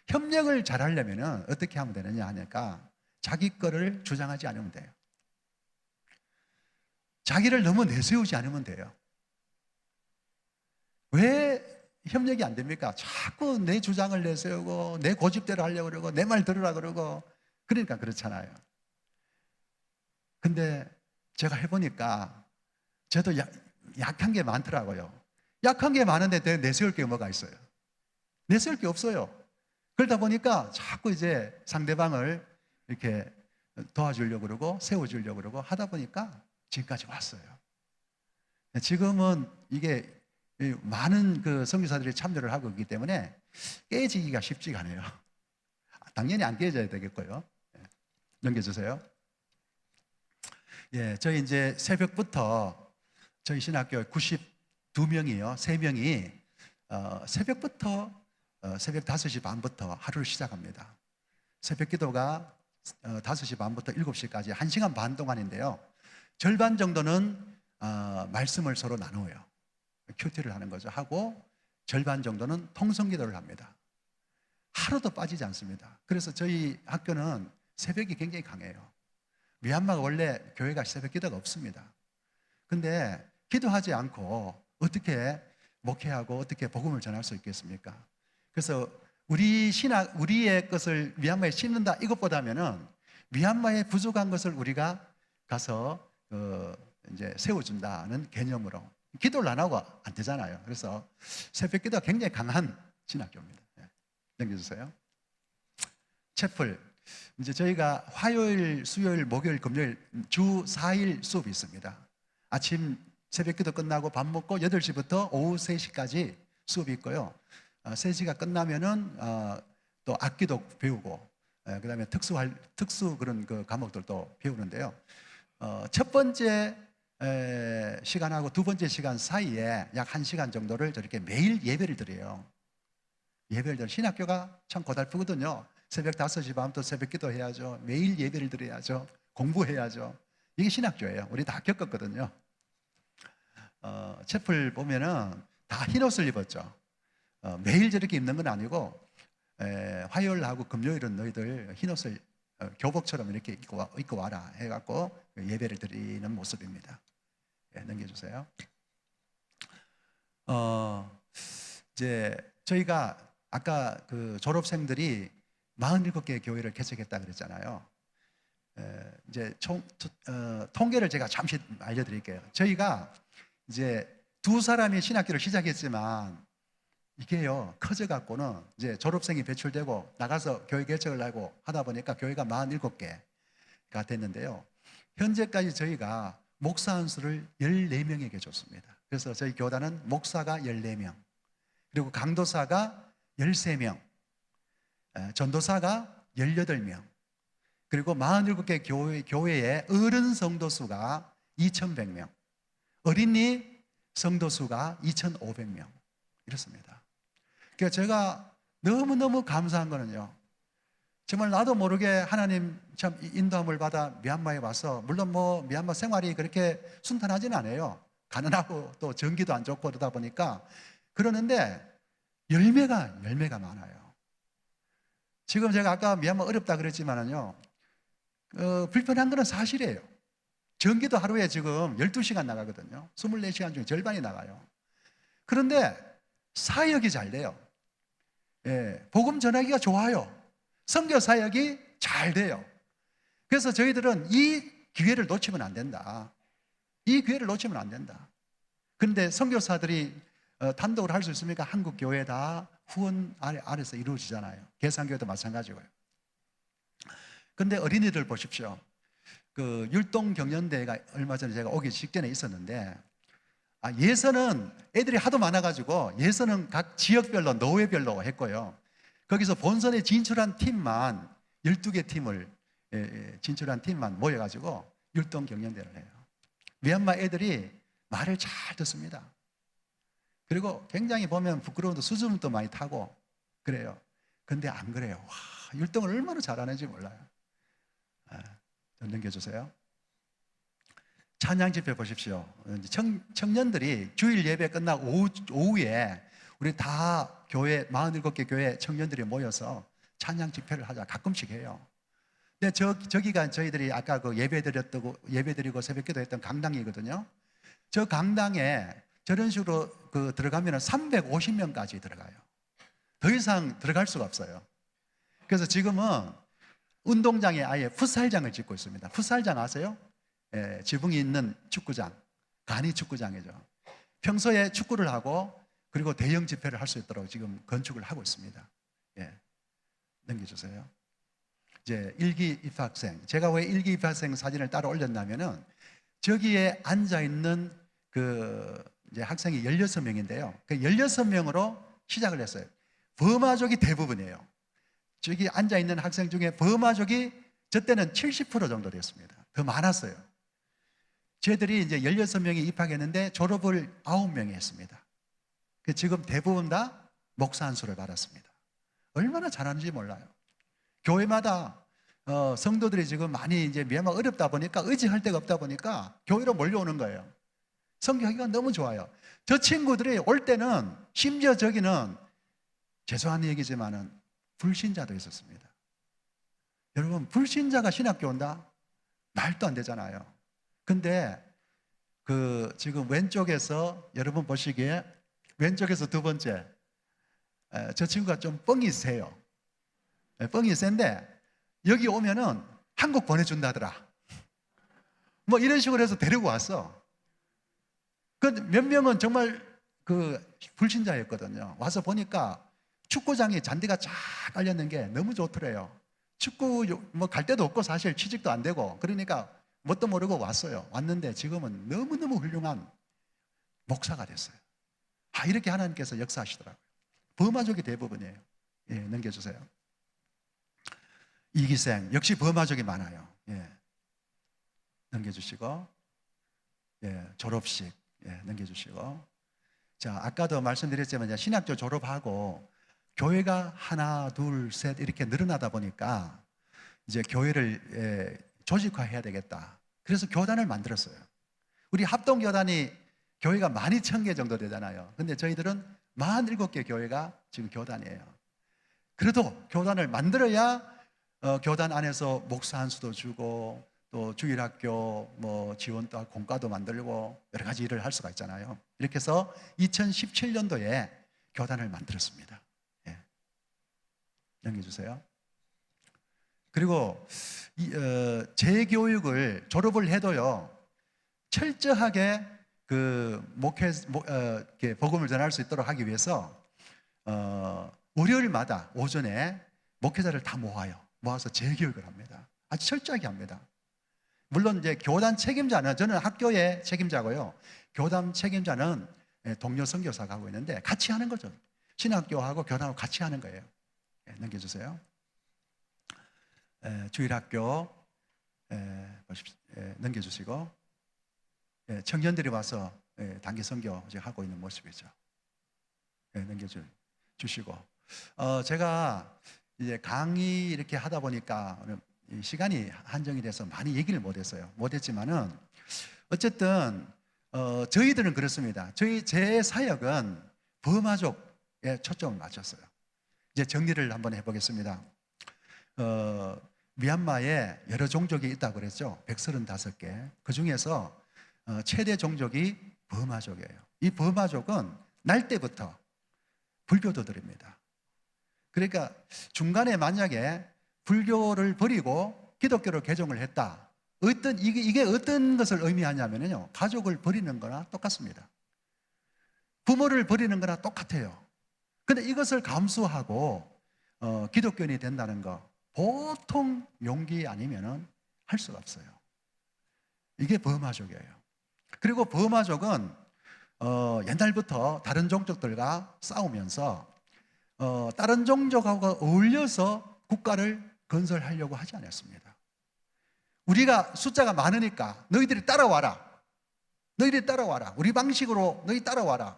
협력을 잘 하려면 어떻게 하면 되느냐 하니까 자기 거를 주장하지 않으면 돼요. 자기를 너무 내세우지 않으면 돼요. 왜 협력이 안 됩니까? 자꾸 내 주장을 내세우고 내 고집대로 하려고 그러고 내 말 들으라 그러고, 그러니까 그렇잖아요. 근데 제가 해보니까 저도 약한 게 많더라고요. 약한 게 많은데 내세울 게 뭐가 있어요? 내세울 게 없어요. 그러다 보니까 자꾸 이제 상대방을 이렇게 도와주려고 그러고 세워주려고 그러고 하다 보니까 지금까지 왔어요. 지금은 이게 많은 그 선교사들이 참여를 하고 있기 때문에 깨지기가 쉽지가 않아요. 당연히 안 깨져야 되겠고요. 넘겨주세요. 예, 저희 이제 새벽부터 저희 신학교 92명이요, 3명이 새벽부터 새벽 5시 반부터 하루를 시작합니다. 새벽 기도가 5시 반부터 7시까지 1시간 반 동안인데요. 절반 정도는 말씀을 서로 나누어요. 큐티를 하는 거죠. 하고 절반 정도는 통성 기도를 합니다. 하루도 빠지지 않습니다. 그래서 저희 학교는 새벽이 굉장히 강해요. 미얀마가 원래 교회가 새벽 기도가 없습니다. 근데 기도하지 않고 어떻게 목회하고 어떻게 복음을 전할 수 있겠습니까? 그래서 우리의 것을 미얀마에 심는다 이것보다는 미얀마에 부족한 것을 우리가 가서 이제 세워준다는 개념으로 기도를 안 하고 안 되잖아요. 그래서 새벽 기도가 굉장히 강한 신학교입니다. 넘겨주세요. 채플. 이제 저희가 화요일, 수요일, 목요일, 금요일 주 4일 수업이 있습니다. 아침 새벽 기도 끝나고 밥 먹고 8시부터 오후 3시까지 수업이 있고요. 3시가 끝나면은 또 악기도 배우고, 그 다음에 특수 그런 그 과목들도 배우는데요. 첫 번째 시간하고 두 번째 시간 사이에 약 1시간 정도를 저렇게 매일 예배를 드려요. 예배를 드려. 신학교가 참 고달프거든요. 새벽 5시 반부터 새벽 기도 해야죠. 매일 예배를 드려야죠. 공부해야죠. 이게 신학교예요. 우리 다 겪었거든요. 채플 보면은 다 흰옷을 입었죠. 매일 저렇게 입는 건 아니고 화요일하고 금요일은 너희들 흰옷을 교복처럼 이렇게 입고 와라 해갖고 예배를 드리는 모습입니다. 넘겨주세요. 이제 저희가 아까 그 졸업생들이 47개의 교회를 개척했다 그랬잖아요. 이제 통계를 제가 잠시 알려드릴게요. 저희가 이제 2사람이 신학교를 시작했지만 이게요 커져갖고는 이제 졸업생이 배출되고 나가서 교회 개척을 하고 하다 보니까 교회가 47개가 됐는데요. 현재까지 저희가 목사 안수를 14명에게 줬습니다. 그래서 저희 교단은 목사가 14명, 그리고 강도사가 13명, 전도사가 18명, 그리고 47개 교회의 어른 성도수가 2,100명, 어린이 성도수가 2,500명 이렇습니다. 그러니까 제가 너무너무 감사한 거는요, 정말 나도 모르게 하나님 참 인도함을 받아 미얀마에 와서, 물론 뭐 미얀마 생활이 그렇게 순탄하지는 않아요. 가난하고 또 전기도 안 좋고 그러다 보니까 그러는데 열매가 많아요. 지금 제가 아까 미얀마 어렵다 그랬지만은요, 불편한 거는 사실이에요. 전기도 하루에 지금 12시간 나가거든요. 24시간 중에 절반이 나가요. 그런데 사역이 잘 돼요. 복음 전하기가 좋아요. 선교 사역이 잘 돼요. 그래서 저희들은 이 기회를 놓치면 안 된다. 이 기회를 놓치면 안 된다. 그런데 선교사들이 단독으로 할 수 있습니까? 한국 교회 다 후원 아래서 이루어지잖아요. 계산교회도 마찬가지고요. 그런데 어린이들 보십시오. 그 율동 경연대회가 얼마 전에 제가 오기 직전에 있었는데, 예선은 애들이 하도 많아가지고 예선은 각 지역별로 노회별로 했고요. 거기서 본선에 진출한 팀만 12개 팀을 진출한 팀만 모여가지고 율동 경연대회를 해요. 미얀마 애들이 말을 잘 듣습니다. 그리고 굉장히 보면 부끄러운데 수줍음도 많이 타고 그래요. 근데 안 그래요. 와, 율동을 얼마나 잘하는지 몰라요. 좀 넘겨주세요. 찬양 집회 보십시오. 청년들이 주일 예배 끝나고 오후에 우리 다 교회 47개 교회 청년들이 모여서 찬양 집회를 하자 가끔씩 해요. 근데 저기가 저희들이 아까 그 예배드리고 새벽기도 했던 강당이거든요. 저 강당에 저런 식으로 들어가면 350명까지 들어가요. 더 이상 들어갈 수가 없어요. 그래서 지금은 운동장에 아예 풋살장을 짓고 있습니다. 풋살장 아세요? 예, 지붕이 있는 축구장, 간이 축구장이죠. 평소에 축구를 하고 그리고 대형 집회를 할 수 있도록 지금 건축을 하고 있습니다. 예, 넘겨주세요. 이제 일기 입학생, 제가 왜 일기 입학생 사진을 따로 올렸냐면은 저기에 앉아 있는 이제 학생이 16명인데요. 그 16명으로 시작을 했어요. 버마족이 대부분이에요. 저기 앉아 있는 학생 중에 버마족이 저 때는 70% 정도 됐습니다. 더 많았어요. 저희들이 이제 16명이 입학했는데 졸업을 9명이 했습니다. 지금 대부분 다 목사 안수를 받았습니다. 얼마나 잘하는지 몰라요. 교회마다 성도들이 지금 많이 이제 미얀마 어렵다 보니까 의지할 데가 없다 보니까 교회로 몰려오는 거예요. 성교하기가 너무 좋아요. 저 친구들이 올 때는 심지어 저기는 죄송한 얘기지만은 불신자도 있었습니다. 여러분, 불신자가 신학교 온다? 말도 안 되잖아요. 근데 지금 왼쪽에서 여러분 보시기에 왼쪽에서 두 번째 저 친구가 좀 뻥이 세요. 뻥이 센데 여기 오면은 한국 보내준다더라. 뭐 이런 식으로 해서 데리고 왔어. 몇 명은 정말 불신자였거든요. 와서 보니까 축구장에 잔디가 쫙 깔렸는 게 너무 좋더래요. 축구 뭐 갈 데도 없고 사실 취직도 안 되고 그러니까 뭣도 모르고 왔어요. 왔는데 지금은 너무너무 훌륭한 목사가 됐어요. 이렇게 하나님께서 역사하시더라고요. 버마족이 대부분이에요. 예, 넘겨주세요. 이기생 역시 버마족이 많아요. 예, 넘겨주시고, 예, 졸업식, 예, 넘겨주시고. 자, 아까도 말씀드렸지만 신학교 졸업하고 교회가 하나, 둘, 셋 이렇게 늘어나다 보니까 이제 교회를 조직화해야 되겠다. 그래서 교단을 만들었어요. 우리 합동교단이 교회가 12,000개 정도 되잖아요. 근데 저희들은 47개 교회가 지금 교단이에요. 그래도 교단을 만들어야 교단 안에서 목사 안수도 주고 또 주일학교 뭐 지원도 하고 공과도 만들고 여러 가지 일을 할 수가 있잖아요. 이렇게 해서 2017년도에 교단을 만들었습니다. 예. 넘겨주세요. 그리고 재교육을 졸업을 해도요 철저하게 복음을 전할 수 있도록 하기 위해서 월요일마다 오전에 목회자를 다 모아서 재교육을 합니다. 아주 철저하게 합니다. 물론 이제 교단 책임자는 저는 학교의 책임자고요. 교단 책임자는 동료 선교사가 하고 있는데 같이 하는 거죠. 신학교하고 교단하고 같이 하는 거예요. 넘겨주세요. 주일학교 넘겨주시고 청년들이 와서 단기 선교 하고 있는 모습이죠. 넘겨주시고 제가 이제 강의 이렇게 하다 보니까 시간이 한정이 돼서 많이 얘기를 못했지만은 어쨌든 저희들은 그렇습니다. 제 사역은 버마족에 초점을 맞췄어요. 이제 정리를 한번 해보겠습니다. 미얀마에 여러 종족이 있다고 그랬죠. 135개. 그 중에서 최대 종족이 버마족이에요. 이 버마족은 날 때부터 불교도들입니다. 그러니까 중간에 만약에 불교를 버리고 기독교를 개종을 했다. 이게 어떤 것을 의미하냐면요. 가족을 버리는 거나 똑같습니다. 부모를 버리는 거나 똑같아요. 근데 이것을 감수하고 기독교인이 된다는 거 보통 용기 아니면은 할 수가 없어요. 이게 버마족이에요. 그리고 버마족은 옛날부터 다른 종족들과 싸우면서 다른 종족하고 어울려서 국가를 건설하려고 하지 않았습니다. 우리가 숫자가 많으니까 너희들이 따라와라. 너희들이 따라와라. 우리 방식으로 너희 따라와라.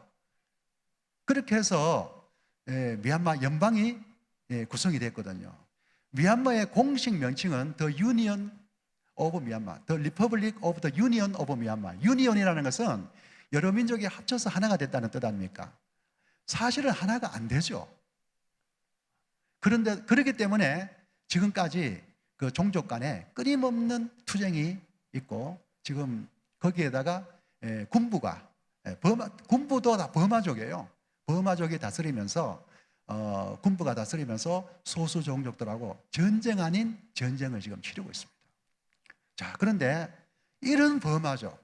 그렇게 해서 미얀마 연방이 구성이 됐거든요. 미얀마의 공식 명칭은 The Union of Myanmar, The Republic of the Union of Myanmar. 유니온이라는 것은 여러 민족이 합쳐서 하나가 됐다는 뜻 아닙니까? 사실은 하나가 안 되죠. 그런데 그렇기 때문에 지금까지 그 종족 간에 끊임없는 투쟁이 있고, 지금 거기에다가 군부가 군부도 다 버마족이에요. 버마족이 다스리면서 군부가 다스리면서 소수 종족들하고 전쟁 아닌 전쟁을 지금 치르고 있습니다. 자, 그런데 이런 버마족,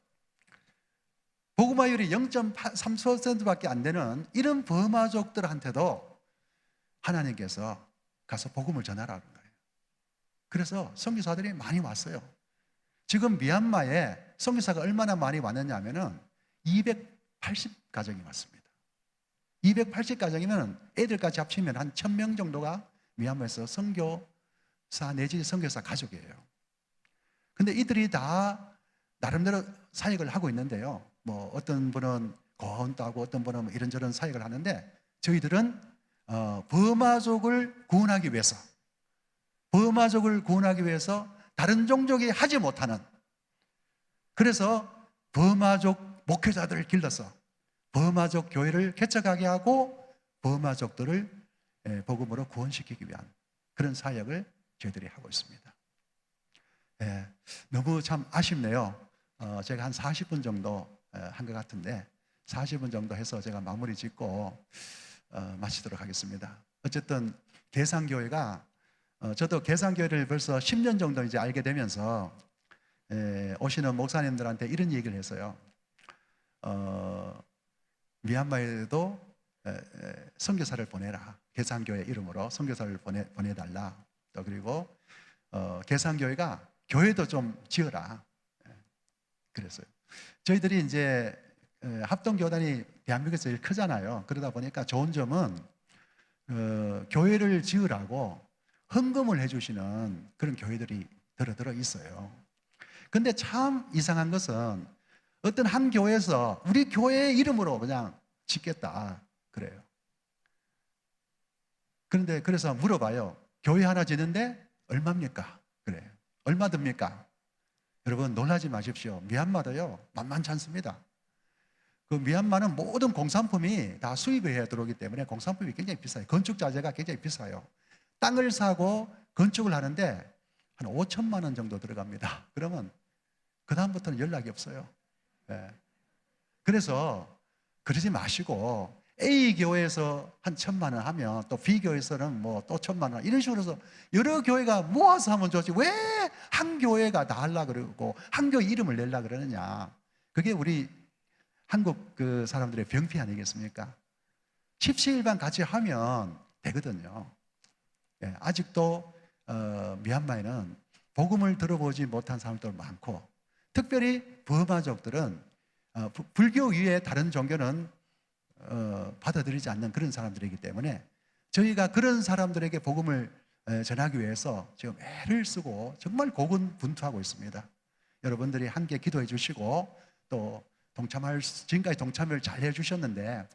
복음화율이 0.3%밖에 안 되는 이런 버마족들한테도 하나님께서 가서 복음을 전하라는 거예요. 그래서 선교사들이 많이 왔어요. 지금 미얀마에 선교사가 얼마나 많이 왔느냐 하면은 280가정이 왔습니다. 280가정이면 애들까지 합치면 한 1000명 정도가 미얀마에서 선교사 내지 선교사 가족이에요. 근데 이들이 다 나름대로 사역을 하고 있는데요. 뭐 어떤 분은 거원도 하고 어떤 분은 이런저런 사역을 하는데, 저희들은 버마족을 구원하기 위해서, 다른 종족이 하지 못하는, 그래서 버마족 목회자들을 길러서 버마족 교회를 개척하게 하고 버마족들을 복음으로 구원시키기 위한 그런 사역을 저희들이 하고 있습니다. 너무 참 아쉽네요. 제가 한 40분 정도 한 것 같은데 40분 정도 해서 제가 마무리 짓고 마치도록 하겠습니다. 어쨌든 계산교회가, 저도 계산교회를 벌써 10년 정도 이제 알게 되면서 오시는 목사님들한테 이런 얘기를 했어요. 미얀마에도 선교사를 보내라. 계산교회 이름으로 선교사를 보내달라. 또 그리고 계산교회가 교회도 좀 지어라. 그랬어요. 저희들이 이제 합동교단이 대한민국에서 제일 크잖아요. 그러다 보니까 좋은 점은 교회를 지으라고 헌금을 해주시는 그런 교회들이 들어 있어요. 근데 참 이상한 것은 어떤 한 교회에서 우리 교회 이름으로 그냥 짓겠다 그래요. 그런데 그래서 물어봐요. 교회 하나 짓는데 얼마입니까? 그래요. 얼마 듭니까? 여러분 놀라지 마십시오. 미얀마도요 만만치 않습니다. 그 미얀마는 모든 공산품이 다 수입을 해야 들어오기 때문에 공산품이 굉장히 비싸요. 건축 자재가 굉장히 비싸요. 땅을 사고 건축을 하는데 한 5천만 원 정도 들어갑니다. 그러면 그 다음부터는 연락이 없어요. 그래서 그러지 마시고 A 교회에서 한 1,000만 원 하면 또 B 교회에서는 뭐 또 1,000만 원, 이런 식으로 해서 여러 교회가 모아서 하면 좋지 왜 한 교회가 다 하려고 그러고 한 교회 이름을 내려고 그러느냐. 그게 우리 한국 그 사람들의 병폐 아니겠습니까? 십시일반 같이 하면 되거든요. 아직도 미얀마에는 복음을 들어보지 못한 사람들 많고, 특별히 버마족들은 불교 위에 다른 종교는 받아들이지 않는 그런 사람들이기 때문에 저희가 그런 사람들에게 복음을 전하기 위해서 지금 애를 쓰고 정말 고군분투하고 있습니다. 여러분들이 함께 기도해 주시고 또 지금까지 동참을 잘 해주셨는데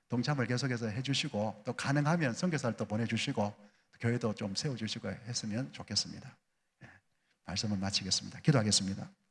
동참을 계속해서 해주시고 또 가능하면 선교사를 또 보내주시고 교회도 좀 세워주시고 했으면 좋겠습니다. 말씀을 마치겠습니다. 기도하겠습니다.